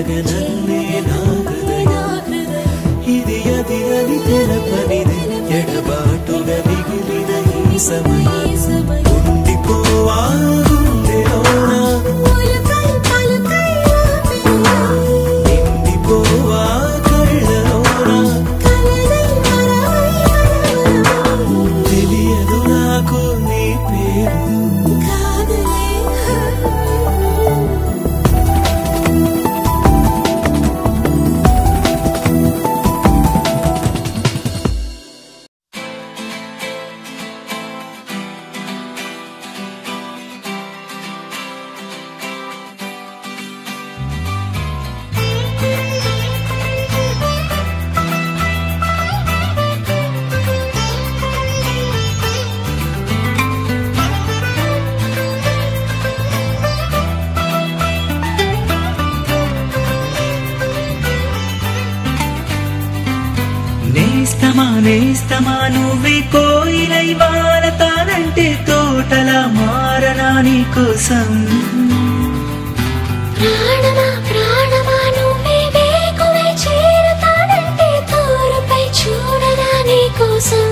అడగనన్నే నా హృదయం ఇది అది అని తెలపనిది ఎడబాటుగా మిగిలిన ఈ సమయం ఉండిపోవా గుండెలోనా నిండిపోవా కళ్ళలోనా తెలియదు నాకు నీ పేరు నేస్తమా నువ్వే కోయిలై వారతానంటే తోటలా మారనా నీ కోసం ప్రాణమా ప్రాణమా నువ్వే వేకువై చేరతానంటే తోరుపై చూడనా నీ కోసం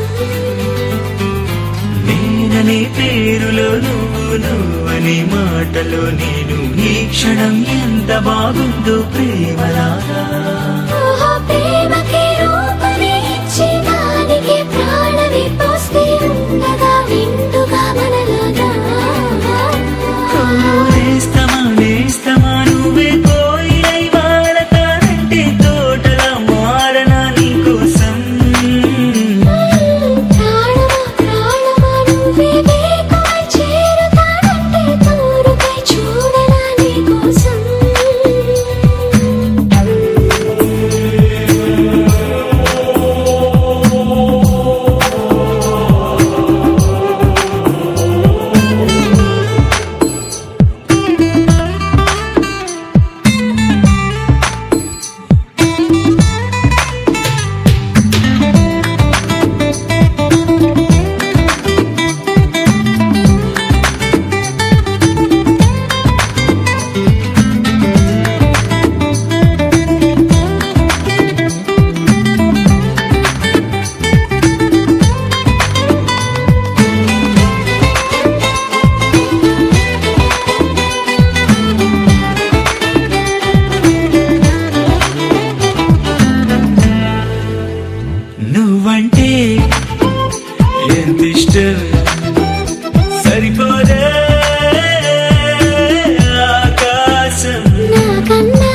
నేననే పేరులో నువ్వనే మాటలో నేను ఈ క్షణం ఎంత బాగుందో ప్రేమలాగా ప్రేమకి రూపని ఇచ్చి దానికి ప్రాణమి పోస్తే ఉండగా విండుగా మనలాగా నేస్తమా నువ్వే కోయిలై వారతానంటే తోటలా మారనా నీ కోసం ప్రాణమా ప్రాణమా నువ్వే వేకువై చేరతానంటే తోరుపై చూడనా నీ కోసం నువ్వంటే ఎంత ఇష్టం సరిపోదే ఆకాశం నాకన్నా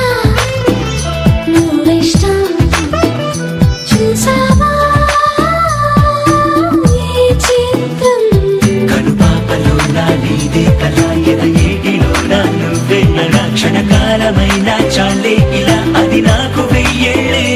నువ్విష్టం చూసావా ఈ చిత్రం కనుపాపలో నా నీదే కళ ఏటిలో నా నువ్వే నా క్షణకాలమైన చాలే ఇలా అది నాకు వెయ్యేళ్ళే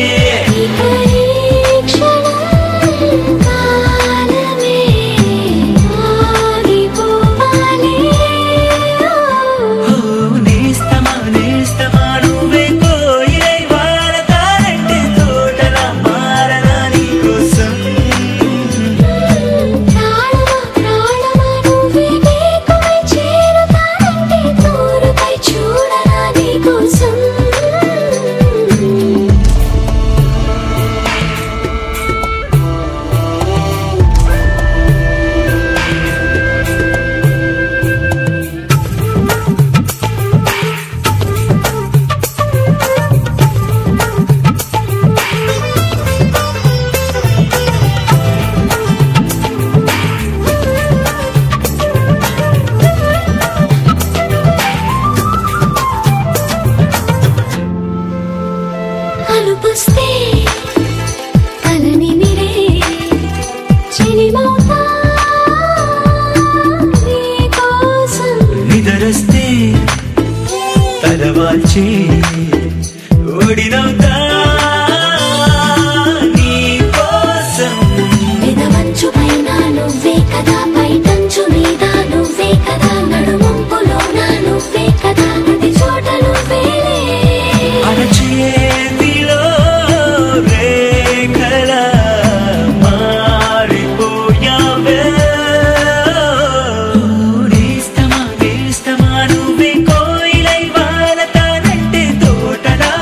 అలుపుస్తే కలని మిరే చిలిమౌతా నీ కోసం నిదరస్తే తలవాల్చి ఓడినవుతా నీ కోసం పెదవంచు పైన నువ్వే కదా పైటంచు మీద నువ్వే కదా నడుమంపులో నా నువ్వే కదా ప్రతి చోట నువ్వేలే అరచేతిలో రేఖల మారిపోయావే నేస్తమా నువ్వే కోయిలై వారతానంటే తోటలా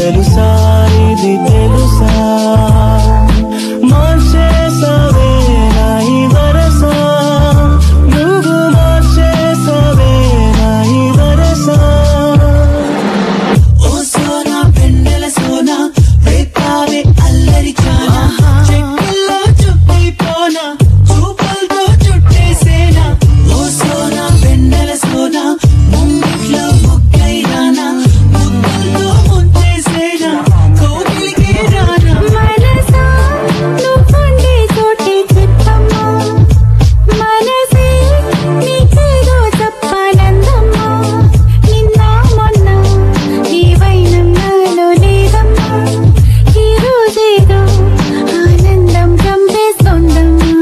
తెలుసా ఇది తెలుసా మార్చేసావే నా ఈ వరసా నువ్వు మార్చేసావే నా ఈ వరసా ఓ సోనా పెన్నెల సోనా రేపావే అల్లరి చానా చెక్కల్లో చుట్టిపోనా చూపలతో చుట్టేసేనా ఓ సోనా పెన్నెల సోనా ముంగిట్లో ముక్కైరానా ముక్కలతో ముంచేసేనా కోగిలికి రానా మనసా నువ్వుండే చోటే చెప్పమ్మా మనసే నీకేదో చెప్పాలందమ్మా నిన్న మొన్న ఈ వైనం నాలో లేదమ్మా ఈ రోజేదో ఆనందం చంపేస్తోందమ్మా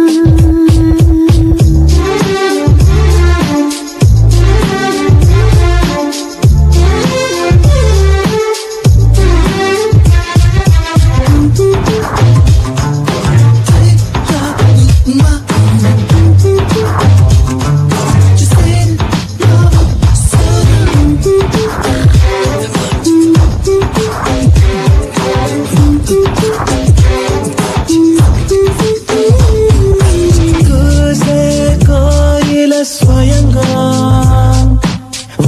కూసే కోయిల స్వయంగా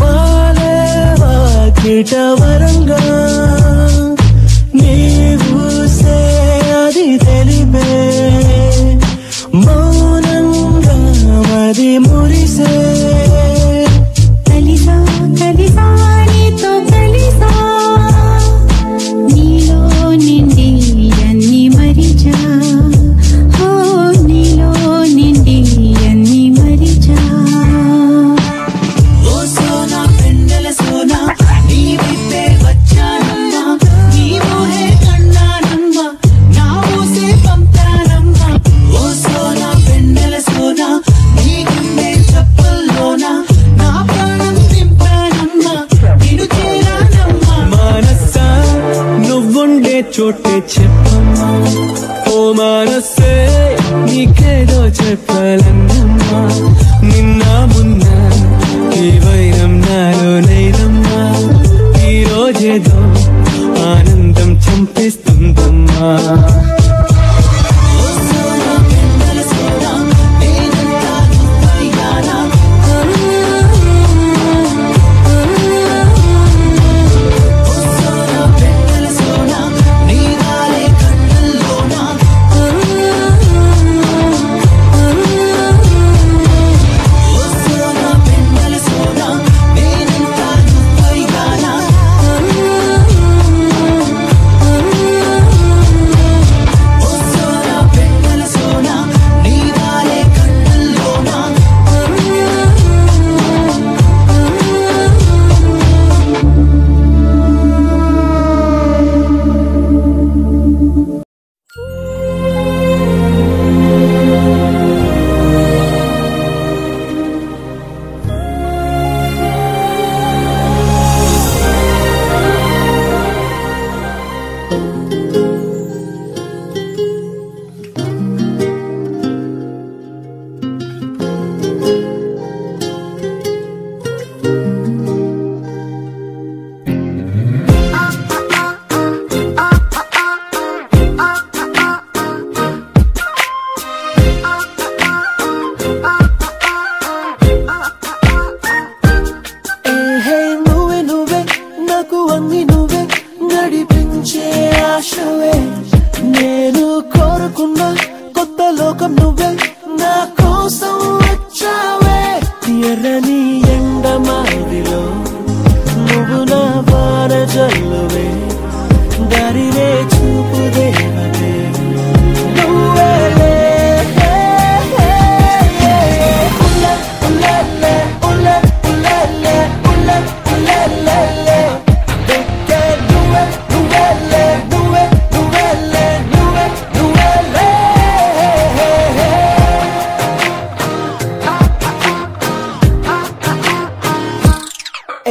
వాలే వాకిట వరంగా నీవూసే అది తెలిపే మౌనంగా మది మురిసే కలిసా కలిసా నీతో కలిసా నీలో నిండి అన్ని మరిచా ఓ నీలో నిండి అన్ని మరిచా ఓ సోనా పెన్నెల సోనా నీ విప్పే వచ్చానమ్మా నీ మోహే కన్నానమ్మా నా ఊసే పంపానమ్మా ఓ సోనా పెన్నెల సోనా నీ గుండె చప్పల్లోనా నా ప్రాణం దింపానమ్మా నిన్ను చేరానమ్మా మనసా నువ్వుండే చోటే చెప్పమ్మా ఓ మనసే నీకేదో చెప్పాలన్నమ్మా నిన్న మొన్న ఈ వైరం నాలో లేదమ్మా ఈ రోజేదో ఆనందం చంపేస్తుందమ్మా ఓ సోనా పెన్నెల సోనా నేనంతా నువ్వయ్యానా ఓ సోనా పెన్నెల సోనా నీ రాలే కళ్ళల్లోనా ఓ సోనా పెన్నెల సోనా నేనంతా నువ్వయ్యానా ఓ సోనా పెన్నెల సోనా నీ రాలే కళ్ళల్లోనా ఏహే నువ్వే నువ్వే నాకు అన్ని నువ్వే నడిపించే ఆశవే నేను కోరుకున్న కొత్త లోకం నువ్వే నా కోసం వచ్చావే ఎర్రని ఎండమావిలో నువ్వు నా వాన జల్లువే దారినే చూపు దేవతే నువ్వేలే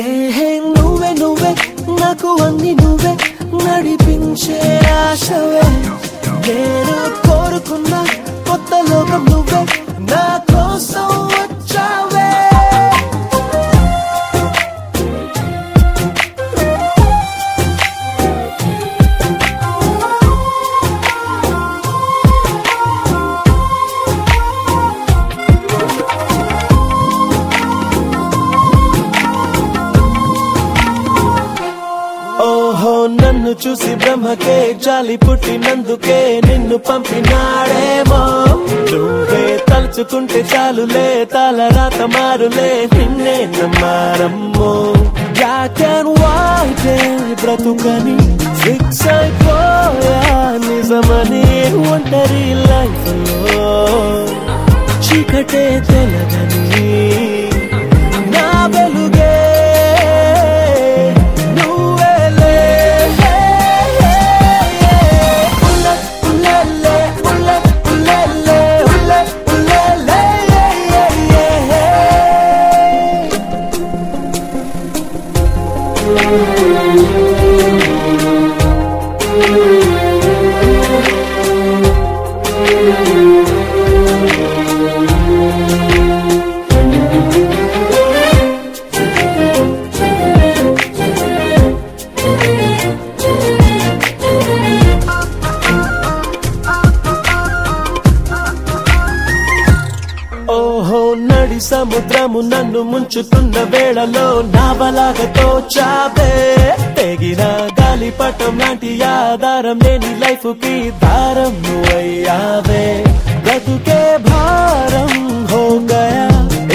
ఏహే నువ్వే నువ్వే నాకు అన్ని నువ్వే నడిపించే ఆశవే నేను కోరుకున్న కొత్త లోకం నువ్వే నా కోసం వచ్చావే నన్ను చూసి బ్రహ్మకే జాలి పుట్టినందుకే నిన్ను పంపినాడేమో నువ్వే తలుచుకుంటే చాలులే తలరాత మారులే నిన్నే నమ్మారమ్మో బ్లాక్ అండ్ వైట్ బ్రతుకని ఫిక్స్ అయిపోయా నిజమని ఒంటరి లైఫ్ లో చీకటే తొలగని నా వెలుగే ఓహో నడి సముద్రము నన్ను ముంచుతున్న వేళలో నావలాగా తోచావే తెగిన గాలిపటం లాంటి ఆధారం లేని లైఫ్ కి దారం నువ్వయ్యావే బ్రతుకే భారం హో గయా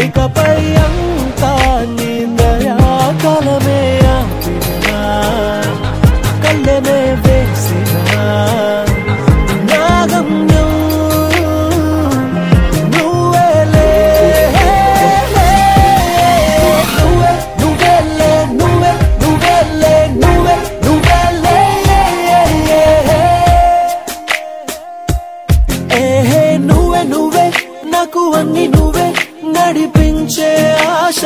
ఇకపై అంతా నీదయా కాలమే ఆపినా కళ్ళెమే వేసినా నా గమ్యం నువ్వే నాకు అన్ని నువ్వే నడిపించే ఆశ